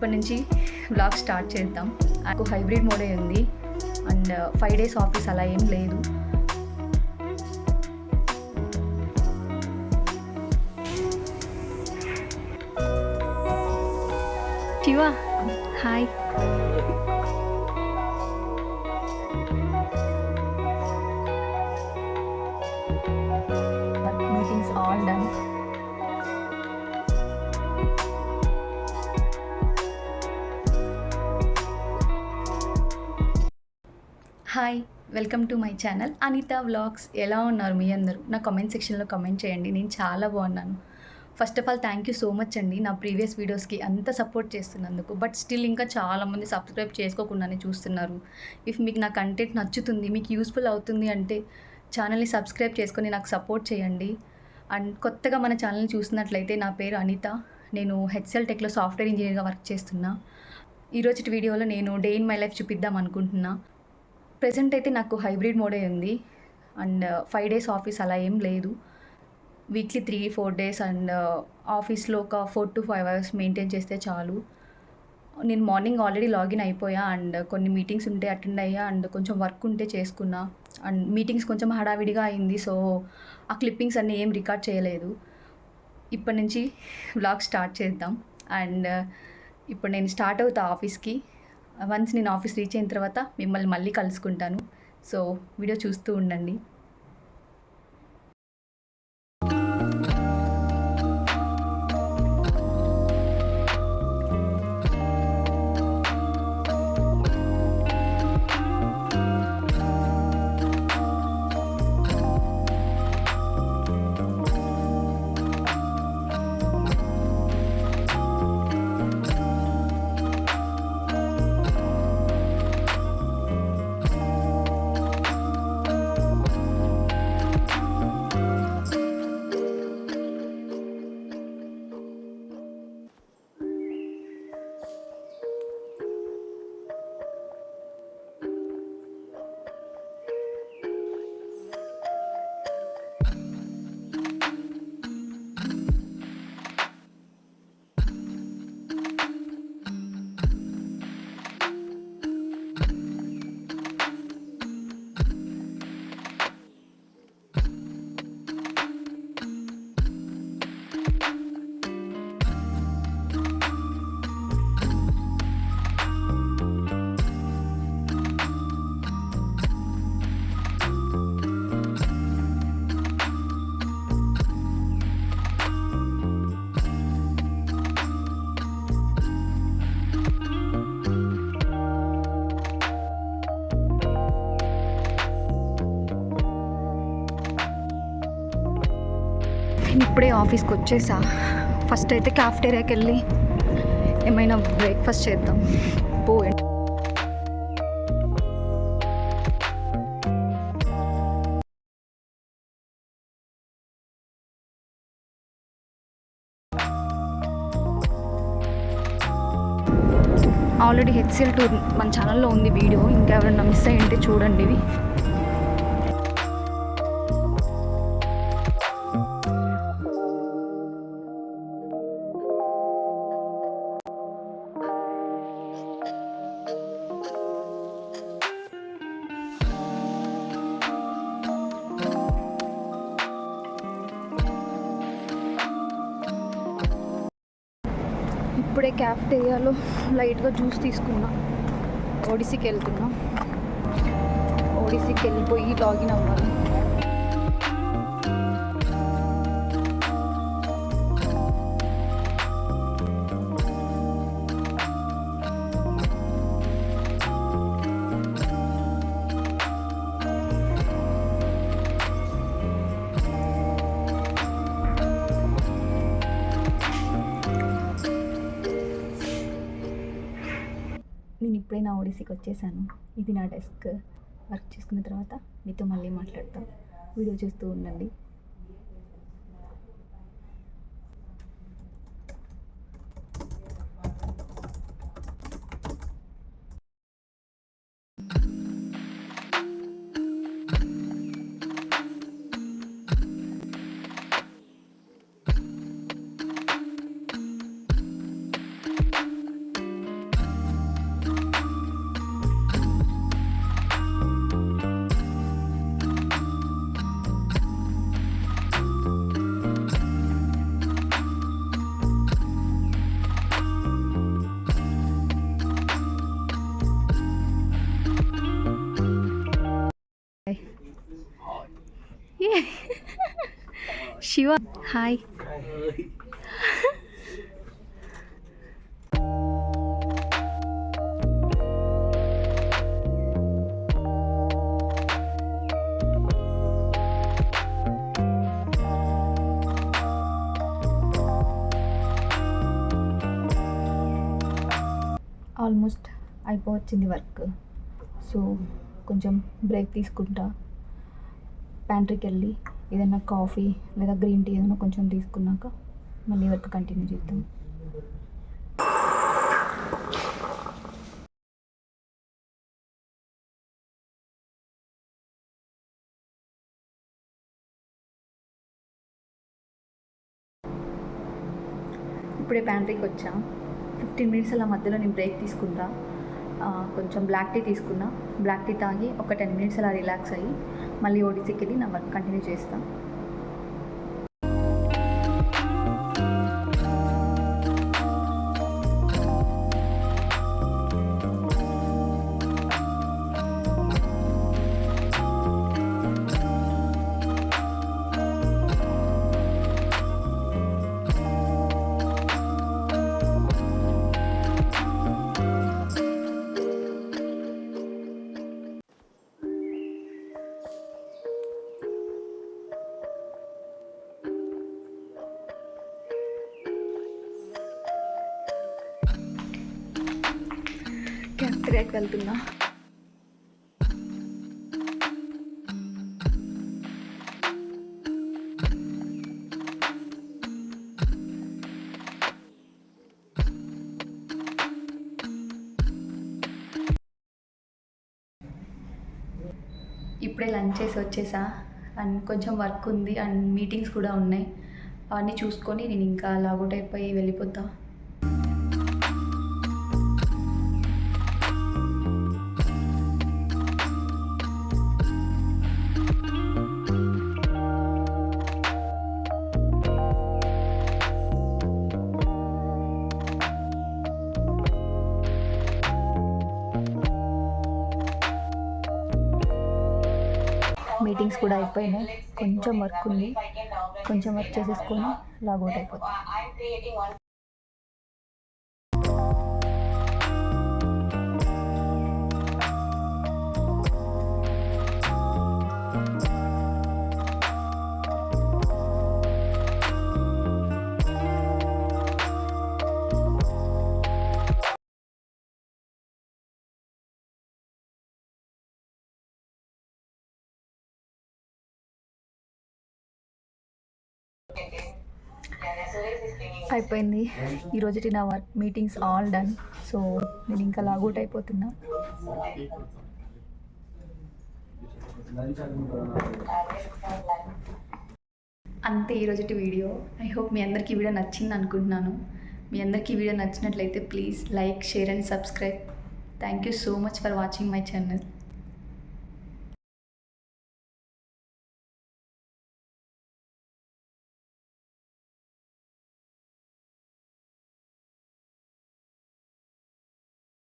ఇప్పటి నుంచి vlog start చేద్దాం. నాకు హైబ్రిడ్ మోడే ఉంది అండ్ 5 days ఆఫీస్ అలా ఏం లేదు. Shiva hi. Meetings all done. Hi, welcome to my channel Anitha vlogs. ఎలా ఉన్నారు మీ అందరూ? నా కామెంట్ సెక్షన్లో కామెంట్ చేయండి. నేను చాలా బాగున్నాను. First of all thank you so much అండి నా ప్రీవియస్ వీడియోస్కి అంత సపోర్ట్ చేస్తున్నందుకు. బట్ స్టిల్ ఇంకా చాలామంది సబ్స్క్రైబ్ చేసుకోకుండానే చూస్తున్నారు. ఇఫ్ మీకు నా కంటెంట్ నచ్చుతుంది, మీకు యూస్ఫుల్ అవుతుంది అంటే ఛానల్ని సబ్స్క్రైబ్ చేసుకొని నాకు సపోర్ట్ చేయండి. అండ్ కొత్తగా మన ఛానల్ని చూస్తున్నట్లయితే నా పేరు అనిత. నేను హెచ్సిఎల్ టెక్లో సాఫ్ట్వేర్ ఇంజనీర్గా వర్క్ చేస్తున్నా. ఈరోజు వీడియోలో నేను డే ఇన్ మై లైఫ్ చూపిద్దాం అనుకుంటున్నా. ప్రెజెంట్ అయితే నాకు హైబ్రిడ్ మోడే ఉంది అండ్ 5 days ఆఫీస్ అలా ఏం లేదు. వీక్లీ 3-4 days అండ్ ఆఫీస్లో ఒక 4 to 5 hours మెయింటైన్ చేస్తే చాలు. నేను మార్నింగ్ ఆల్రెడీ లాగిన్ అయిపోయా అండ్ కొన్ని మీటింగ్స్ ఉంటే అటెండ్ అయ్యా అండ్ కొంచెం వర్క్ ఉంటే చేసుకున్నా. అండ్ మీటింగ్స్ కొంచెం హడావిడిగా అయింది, సో ఆ క్లిప్పింగ్స్ అన్నీ ఏం రికార్డ్ చేయలేదు. ఇప్పటి నుంచి వ్లాగ్ స్టార్ట్ చేద్దాం. అండ్ ఇప్పుడు నేను స్టార్ట్ అవుతా ఆఫీస్కి. వన్స్ నేను ఆఫీస్ రీచ్ అయిన తర్వాత మిమ్మల్ని మళ్ళీ కలుసుకుంటాను. సో వీడియో చూస్తూ ఉండండి. నేను ఇప్పుడే ఆఫీస్కి వచ్చేసా. ఫస్ట్ అయితే క్యాఫ్టేరియాకి వెళ్ళి ఏమైనా బ్రేక్ఫాస్ట్ చేద్దాం. ఆల్రెడీ హెచ్సిఎల్ టూర్ మన ఛానల్లో ఉంది వీడియో. ఇంకా ఎవరైనా మిస్ అయ్యింటే చూడండి. ఇవి ఇప్పుడే క్యాఫ్టేరియాలో లైట్గా జ్యూస్ తీసుకున్నా. ఓడిసీకి వెళ్తున్నా. ఓడిసీకి వెళ్ళిపోయి లాగిన్ అవ్వాలి. నేను ఇప్పుడే నా ఓడిసీకి వచ్చేసాను. ఇది నా డెస్క్. వర్క్ చేసుకున్న తర్వాత మీతో మళ్ళీ మాట్లాడతాను. వీడియో చూస్తూ ఉండండి. శివ హాయ్. ఆల్మోస్ట్ అయిపోవచ్చింది వర్క్. సో కొంచెం బ్రేక్ తీసుకుంటా, ప్యాంట్రీకి వెళ్ళి ఏదైనా కాఫీ లేదా గ్రీన్ టీ ఏదైనా కొంచెం తీసుకున్నాక మళ్ళీ వర్క్ కంటిన్యూ చేద్దాం. ఇప్పుడే ప్యాంట్రీకి వచ్చా. 15 మినిట్స్ అలా మధ్యలో నేను బ్రేక్ తీసుకుంటా. కొంచెం బ్లాక్ టీ తీసుకున్నా. బ్లాక్ టీ తాగి ఒక 10 మినిట్స్ అలా రిలాక్స్ అయ్యి మళ్ళీ ఓడిసికి వెళ్ళి నా వర్క్ కంటిన్యూ చేస్తాను. క్యాఫ్టేరియాకి వెళ్తున్నా. ఇప్పుడే లంచ్ చేసి వచ్చేసా. అండ్ కొంచెం వర్క్ ఉంది అండ్ మీటింగ్స్ కూడా ఉన్నాయి. అవన్నీ చూసుకొని నేను ఇంకా లాగౌట్ అయిపోయి వెళ్ళిపోతా. మీటింగ్స్ కూడా అయిపోయినాయి. కొంచెం వర్క్ ఉంది, కొంచెం వర్క్ చేసేసుకొని లాగౌట్ అయిపోతాం. అయిపోయింది ఈరోజుటి నా work. Meetings all done. So నేను ఇంకా లాగౌట్ అయిపోతున్నా. అంతే ఈరోజుటి వీడియో. ఐ హోప్ మీ అందరికీ వీడియో నచ్చింది అనుకుంటున్నాను. మీ అందరికీ వీడియో నచ్చినట్లయితే please like, share and subscribe. Thank you so much for watching my channel.